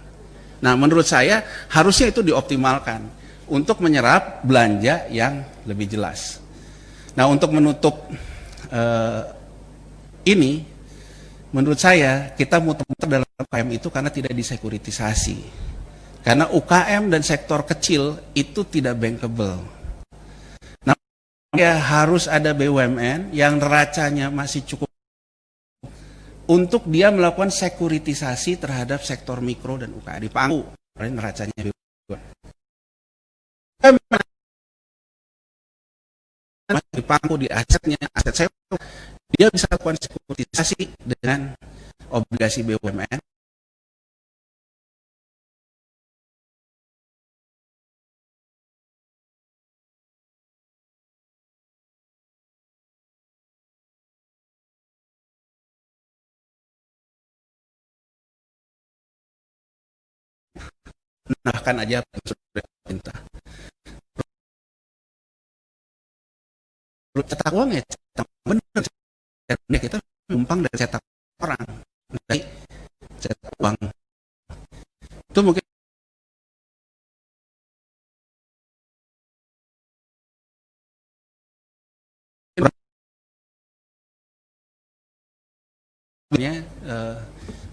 Nah, menurut saya harusnya itu dioptimalkan untuk menyerap belanja yang lebih jelas. Nah, untuk menutup ini, menurut saya kita muter-muter dalam UKM itu karena tidak disekuritisasi. Karena UKM dan sektor kecil itu tidak bankable. Nah, ya harus ada BUMN yang neracanya masih cukup untuk dia melakukan sekuritisasi terhadap sektor mikro dan UKM. Di pangku, neracanya BUMN. Di pangku, di asetnya, aset saya, dia bisa lakukan sekuritisasi dengan obligasi BUMN. Bahkan aja sudah perintah. Cetak uang ya, cetak benar. Kita numpang dari cetak orang, dari cetak uang. Itu mungkin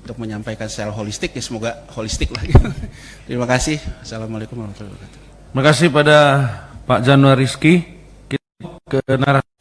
untuk menyampaikan secara holistik, ya semoga holistik lah. Terima kasih. Assalamualaikum warahmatullahi wabarakatuh. Terima kasih pada Pak Januariski. Kita ke narasi